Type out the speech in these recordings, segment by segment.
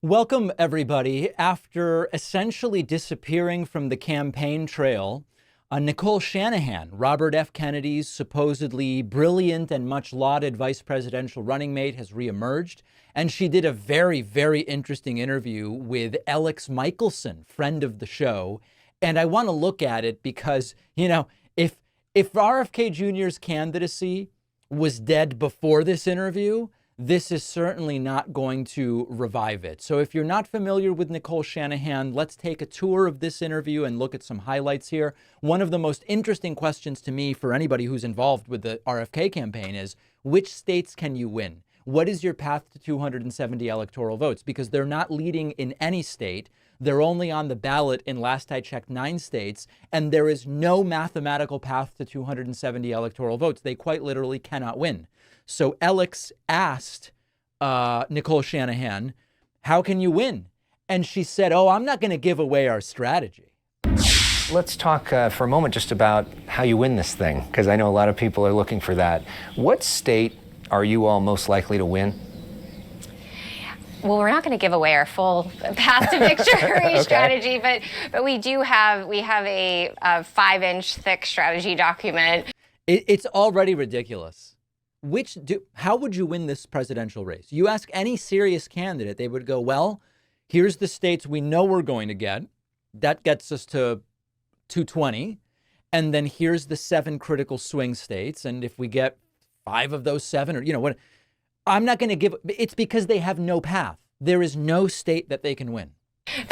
Welcome, everybody. After essentially disappearing from the campaign trail, Nicole Shanahan, Robert F. Kennedy's supposedly brilliant and much lauded vice presidential running mate, has reemerged. And she did a very, very interesting interview with Elex Michaelson, friend of the show. And I want to look at it because, if RFK Jr.'s candidacy was dead before this interview, this is certainly not going to revive it. So if you're not familiar with Nicole Shanahan, let's take a tour of this interview and look at some highlights here. One of the most interesting questions to me for anybody who's involved with the RFK campaign is, which states can you win? What is your path to 270 electoral votes? Because they're not leading in any state. They're only on the ballot in, last I checked, 9 states, and there is no mathematical path to 270 electoral votes. They quite literally cannot win. So Elex asked Nicole Shanahan, how can you win? And she said, I'm not going to give away our strategy. Let's talk for a moment just about how you win this thing, because I know a lot of people are looking for that. What state are you all most likely to win? Well, we're not going to give away our full path to victory strategy, but we have a 5-inch thick strategy document. It's already ridiculous. How would you win this presidential race? You ask any serious candidate, they would go, well, here's the states we know we're going to get. That gets us to 220. And then here's the 7 critical swing states. And if we get 5 of those 7, or what, I'm not going to give. It's because they have no path. There is no state that they can win.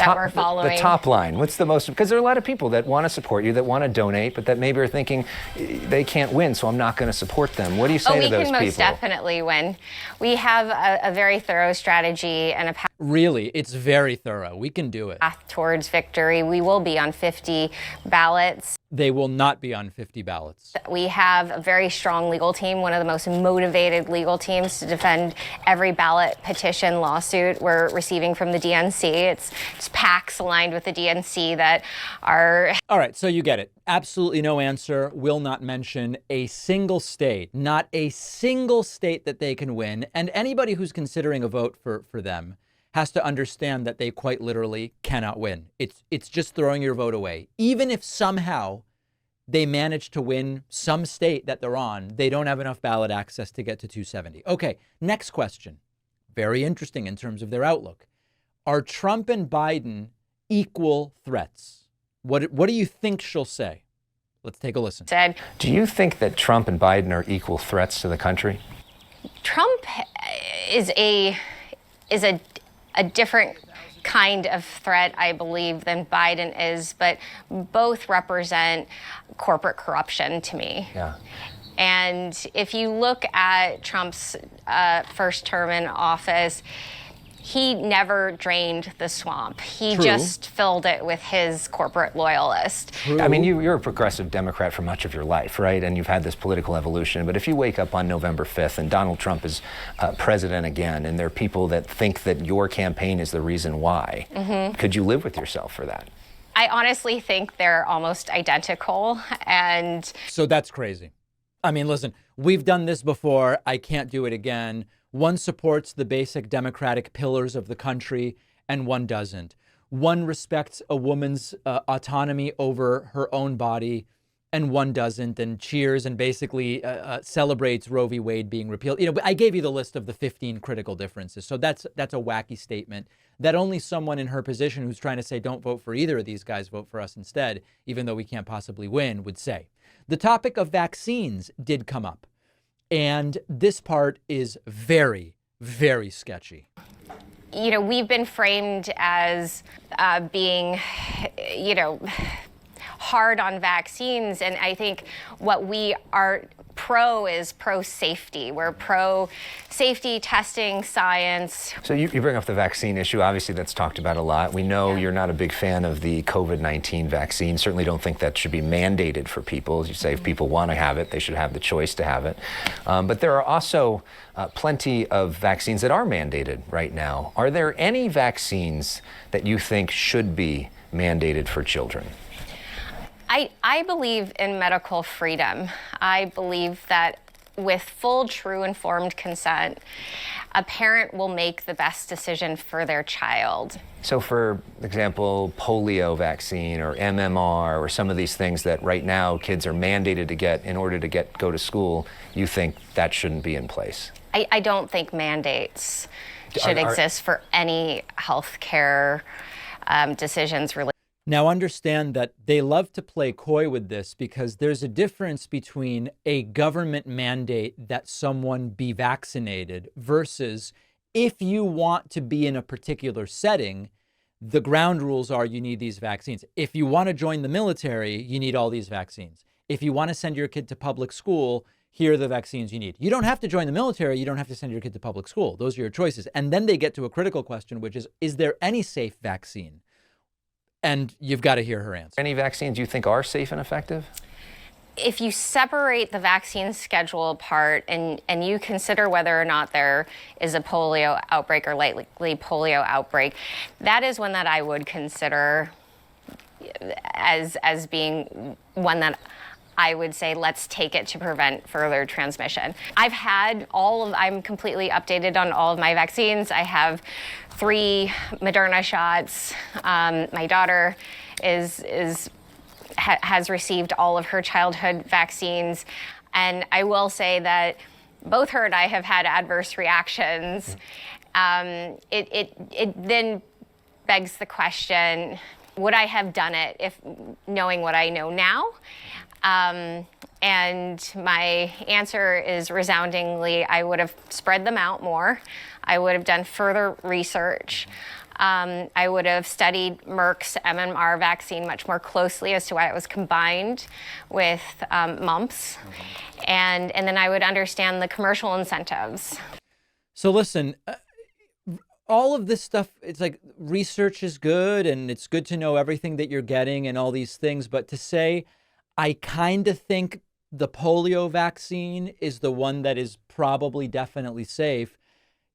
We're following. The top line, what's the most, because there are a lot of people that want to support you, that want to donate, but that maybe are thinking they can't win, so I'm not going to support them. What do you say to those people? We can most definitely win. We have a very thorough strategy and a path. Really, it's very thorough. We can do it. Path towards victory. We will be on 50 ballots. They will not be on 50 ballots. We have a very strong legal team, one of the most motivated legal teams to defend every ballot petition lawsuit we're receiving from the DNC. It's PACs aligned with the DNC that are... All right, so you get it. Absolutely no answer. Will not mention a single state, not a single state that they can win. And anybody who's considering a vote for them has to understand that they quite literally cannot win. It's just throwing your vote away. Even if somehow they manage to win some state that they're on, they don't have enough ballot access to get to 270. Okay, next question. Very interesting in terms of their outlook. Are Trump and Biden equal threats? What do you think she'll say? Let's take a listen. Do you think that Trump and Biden are equal threats to the country? Trump is a different kind of threat, I believe, than Biden is, but both represent corporate corruption to me. Yeah. And if you look at Trump's first term in office, he never drained the swamp. He just filled it with his corporate loyalists. True. I mean, you're a progressive Democrat for much of your life, right? And you've had this political evolution. But if you wake up on November 5th and Donald Trump is president again, and there are people that think that your campaign is the reason why, could you live with yourself for that? I honestly think they're almost identical. And so that's crazy. I mean, listen, we've done this before. I can't do it again. One supports the basic democratic pillars of the country, and one doesn't. One respects a woman's autonomy over her own body, and one doesn't, and cheers and basically celebrates Roe v. Wade being repealed. I gave you the list of the 15 critical differences. So that's a wacky statement that only someone in her position who's trying to say don't vote for either of these guys, vote for us instead, even though we can't possibly win, would say. The topic of vaccines did come up. And this part is very, very sketchy. We've been framed as being, hard on vaccines. And I think what we are is pro-safety. We're pro-safety, testing, science. So you bring up the vaccine issue. Obviously, that's talked about a lot. We know you're not a big fan of the COVID-19 vaccine. Certainly don't think that should be mandated for people. As you say, if people want to have it, they should have the choice to have it. But there are also plenty of vaccines that are mandated right now. Are there any vaccines that you think should be mandated for children? I believe in medical freedom. I believe that with full, true, informed consent, a parent will make the best decision for their child. So for example, polio vaccine or MMR or some of these things that right now kids are mandated to get in order to go to school, you think that shouldn't be in place? I don't think mandates should exist for any healthcare decisions related. Now understand that they love to play coy with this because there's a difference between a government mandate that someone be vaccinated versus if you want to be in a particular setting, the ground rules are you need these vaccines. If you want to join the military, you need all these vaccines. If you want to send your kid to public school, here are the vaccines you need. You don't have to join the military. You don't have to send your kid to public school. Those are your choices. And then they get to a critical question, which is there any safe vaccine? And you've got to hear her answer. Any vaccines you think are safe and effective? If you separate the vaccine schedule apart and you consider whether or not there is a polio outbreak or likely polio outbreak, that is one that I would consider as being one that I would say, let's take it to prevent further transmission. I'm completely updated on all of my vaccines. I have 3 Moderna shots. My daughter has received all of her childhood vaccines. And I will say that both her and I have had adverse reactions. It then begs the question, would I have done it if knowing what I know now? And my answer is resoundingly, I would have spread them out more. I would have done further research. I would have studied Merck's MMR vaccine much more closely as to why it was combined with mumps. And then I would understand the commercial incentives. So listen, all of this stuff, it's like research is good and it's good to know everything that you're getting and all these things. But to say, I kind of think the polio vaccine is the one that is probably definitely safe.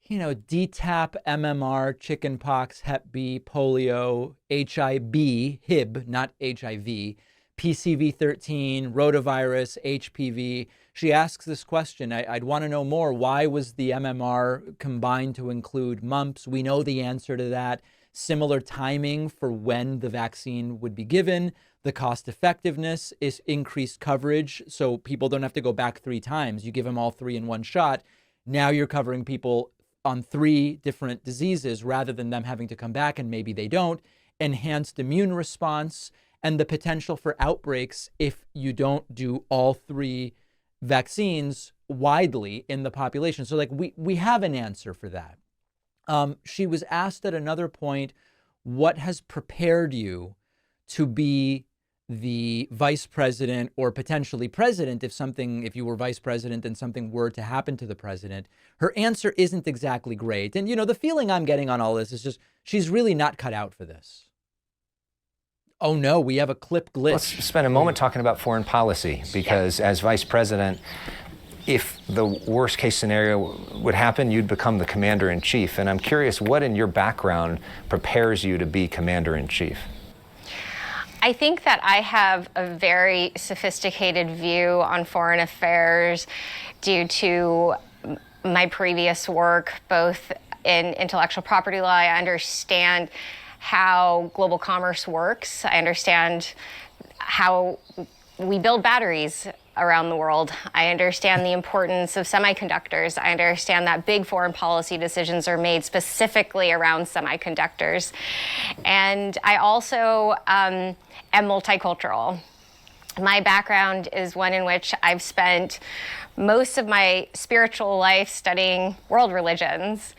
You know, DTaP, MMR, chickenpox, Hep B, polio, HIB, not HIV, PCV13, rotavirus, HPV. She asks this question. I'd want to know more. Why was the MMR combined to include mumps? We know the answer to that. Similar timing for when the vaccine would be given. The cost effectiveness is increased coverage, so people don't have to go back 3 times. You give them all 3 in one shot. Now you're covering people on 3 different diseases rather than them having to come back and maybe they don't. Enhanced immune response and the potential for outbreaks if you don't do all 3 vaccines widely in the population. So like we have an answer for that. She was asked at another point, what has prepared you to be the vice president or potentially president if you were vice president and something were to happen to the president? Her answer isn't exactly great. And, you know, the feeling I'm getting on all this is just she's really not cut out for this. Oh, no, we have a clip glitch. Let's spend a moment talking about foreign policy, because as vice president, if the worst case scenario would happen, you'd become the commander in chief. And I'm curious, what in your background prepares you to be commander in chief? I think that I have a very sophisticated view on foreign affairs due to my previous work, both in intellectual property law. I understand how global commerce works. I understand how we build batteries around the world. I understand the importance of semiconductors. I understand that big foreign policy decisions are made specifically around semiconductors. And I also am multicultural. My background is one in which I've spent most of my spiritual life studying world religions.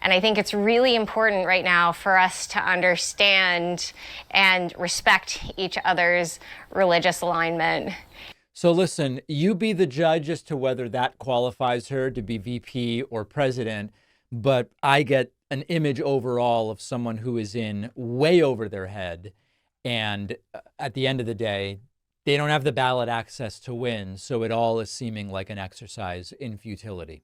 And I think it's really important right now for us to understand and respect each other's religious alignment. So listen, you be the judge as to whether that qualifies her to be VP or president, but I get an image overall of someone who is in way over their head. And at the end of the day, they don't have the ballot access to win, so it all is seeming like an exercise in futility.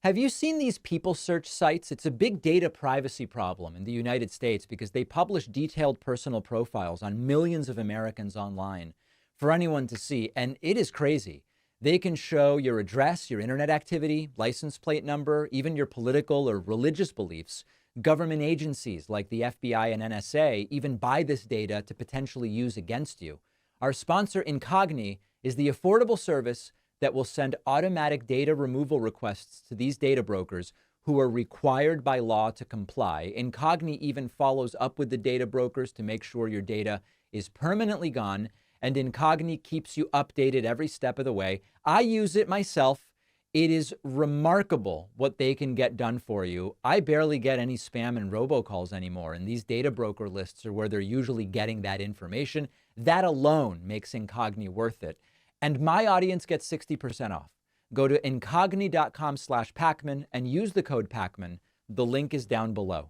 Have you seen these people search sites? It's a big data privacy problem in the United States because they publish detailed personal profiles on millions of Americans online for anyone to see, and it is crazy. They can show your address, your internet activity, license plate number, even your political or religious beliefs. Government agencies like the FBI and NSA even buy this data to potentially use against you. Our sponsor, Incogni, is the affordable service that will send automatic data removal requests to these data brokers who are required by law to comply. Incogni even follows up with the data brokers to make sure your data is permanently gone, and Incogni keeps you updated every step of the way. I use it myself. It is remarkable what they can get done for you. I barely get any spam and robocalls anymore, and these data broker lists are where they're usually getting that information. That alone makes Incogni worth it. And my audience gets 60% off. Go to incogni.com/Pacman and use the code Pacman. The link is down below.